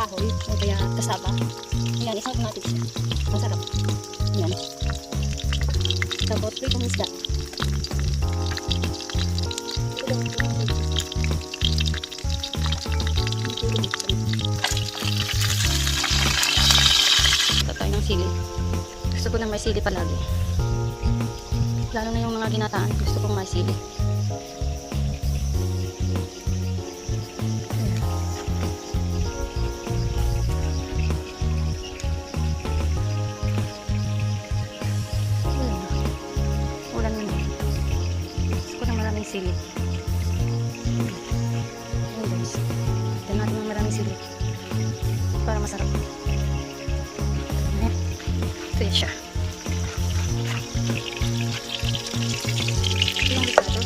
kahoy o kaya kasaba. Yan, isang natin siya. Masarap. Yan. Tapos, pritong isda. Ito tayo ng sili. Gusto ko ng may sili palagi. Lalo na yung mga ginataan. Gusto kong may sili. Sili. Ayan guys. Ito natin ng maraming sili. Para masarap. Ayan. Ito yun siya. Ito yung likado.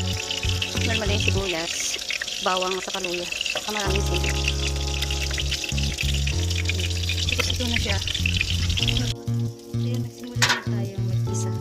Normal yung sibuyas. Bawang sa kaluya. Saka maraming sili. Ito na siya. Ayan, nagsimula na tayong mag-isa.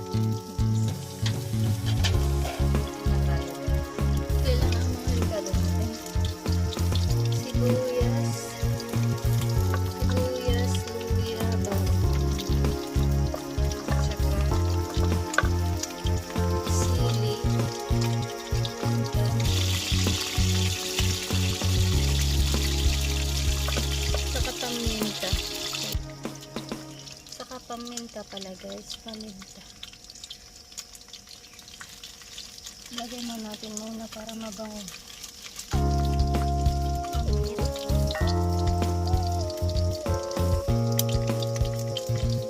Paminta pala guys, paminta. Lagay mo natin muna para mabango.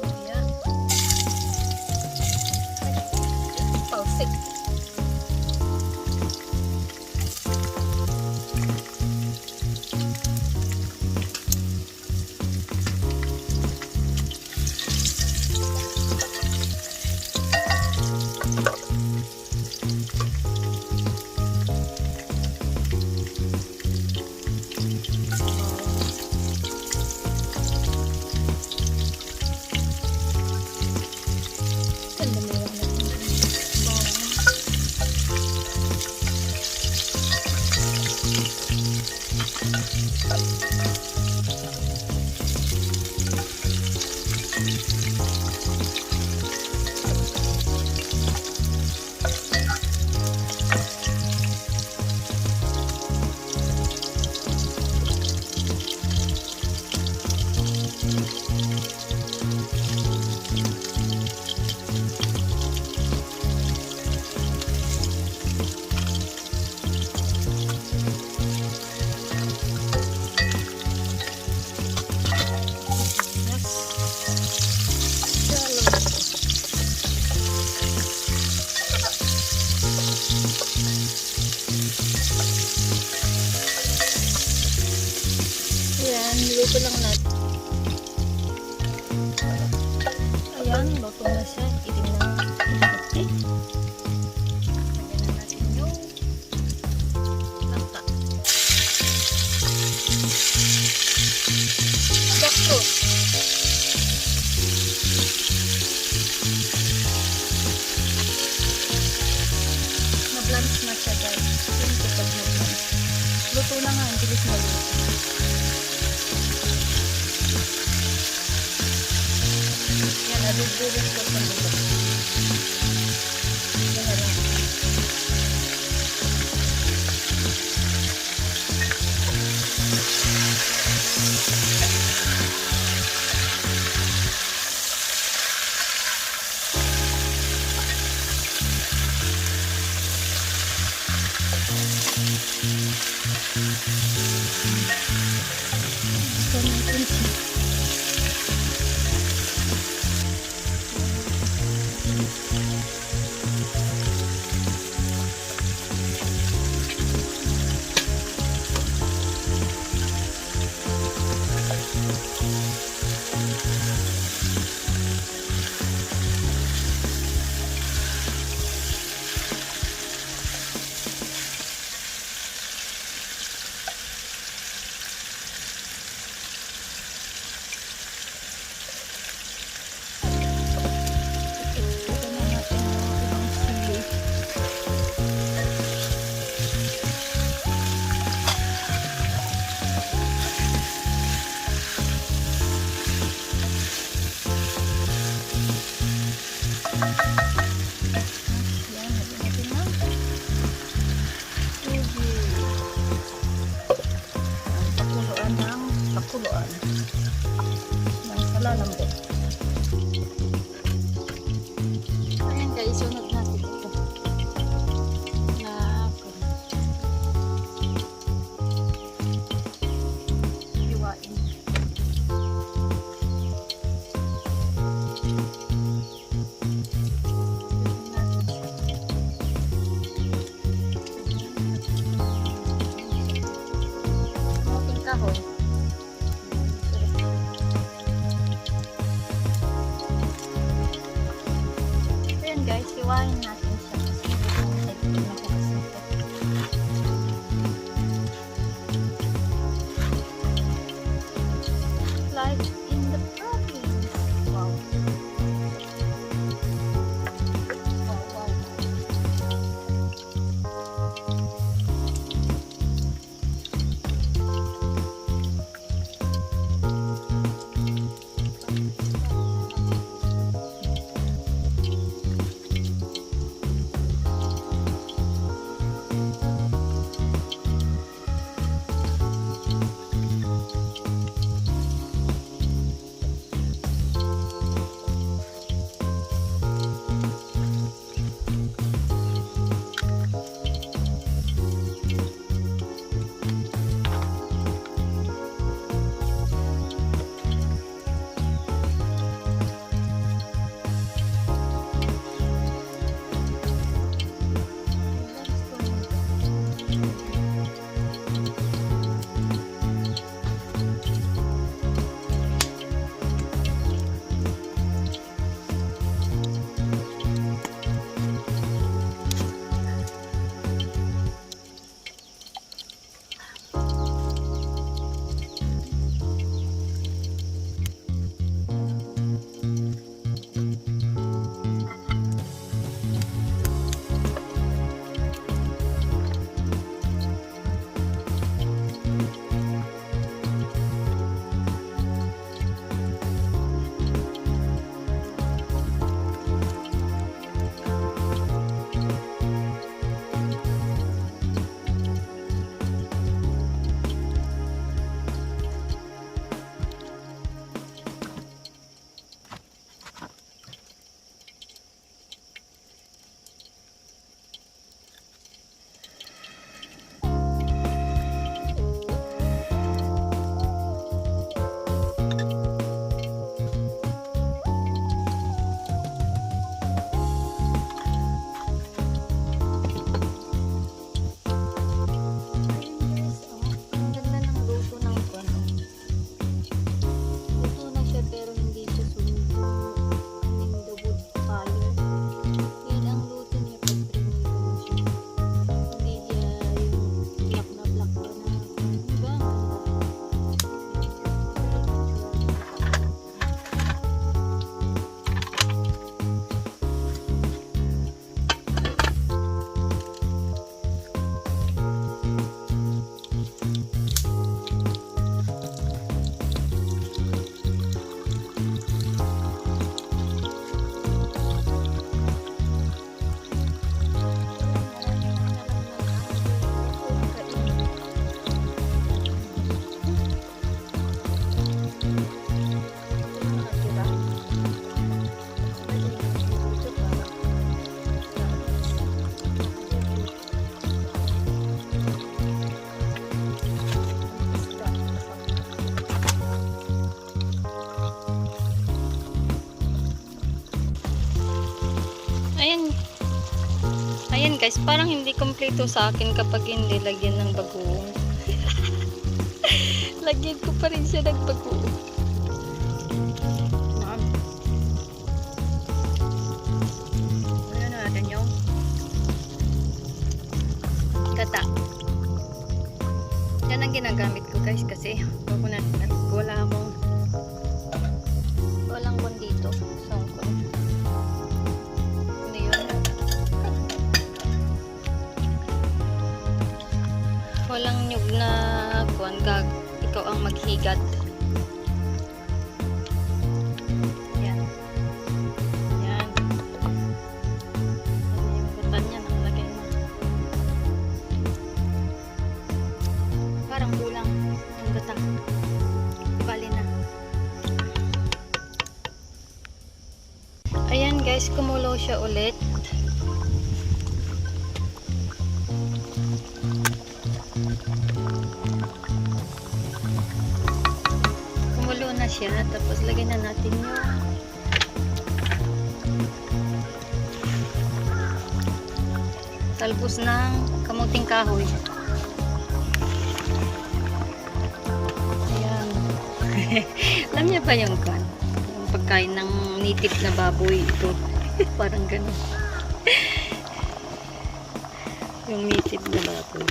Ayan. Pausik. Ayan, niluto lang natin. Ayan, luto na siya. Itim na. Lagyan na natin yung langka. Jackfruit. Na-blanch na siya, guys. Yung kapag na-blanch. Luto na nga, ang bilis na luto. Yan, nadudulit ko sa luto. Yan na lang. Gusto natin siya. Pakuluan ng salalambot. Ayan guys, sunod natin ito na hiwain. Ating kahon. Guys, hiwain natin siya kasi hindi na po kasi ito. Like in the province. Wow. Wow, wow. Ayan guys, parang hindi kompleto sa akin kapag hindi lagyan ng bagoong. Lagyan ko pa rin siya ng bagoong. Ma'am. Ano natin yung gata. Yan ang ginagamit ko guys kasi walang kon dito. Sangkot. Ano yun? Walang nyug na kuwan kag ikaw ang maghigat. Yan. Yan. Ano yung gatan niya nakalagay mo. Parang kulang yung gata. Bali na. Ayan guys, kumulo siya ulit. Kumulo na siya, tapos lagyan na natin yung talbos ng kamuting kahoy. Ayan. Alam niya ba yung kan? Yung pagkain ng native na baboy ito. Parang ganun. Yung native na baboy.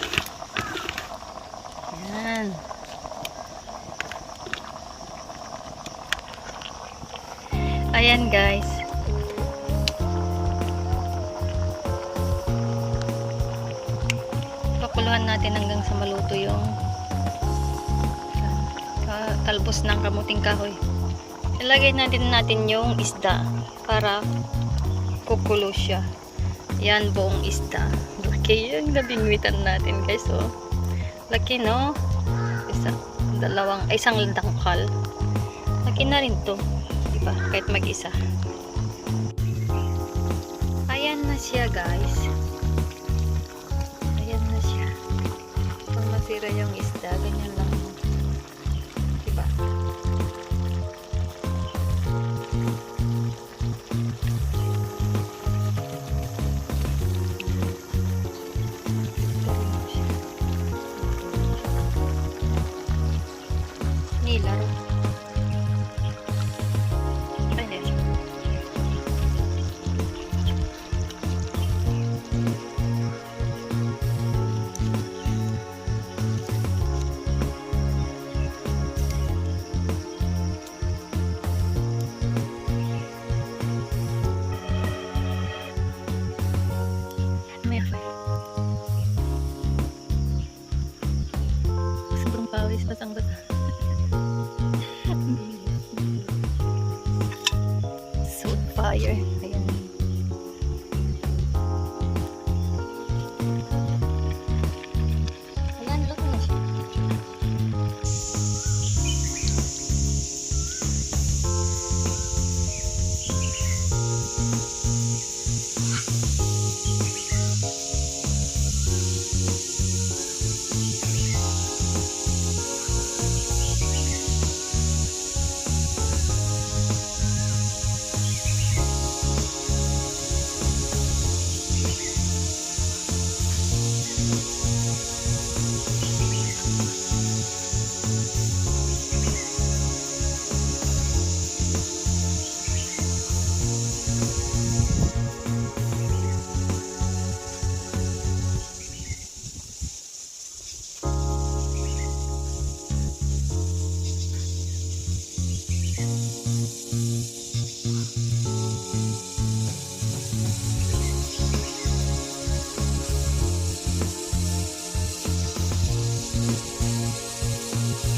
Ayan. Ayan guys. Pakuluan natin hanggang sa maluto yung talbos ng kamuting kahoy. Ilagay natin yung isda para kukulo siya. Yan buong isda. Laki yung nabingwitan natin guys. Oh. Laki no? Isang dangkal. Laki na rin to. Diba? Kahit mag-isa. Ayan na siya guys. Ayan na siya. Kung masira yung isda, ganyan lang. Diba? Nilaro. Sobrang pawis, pasang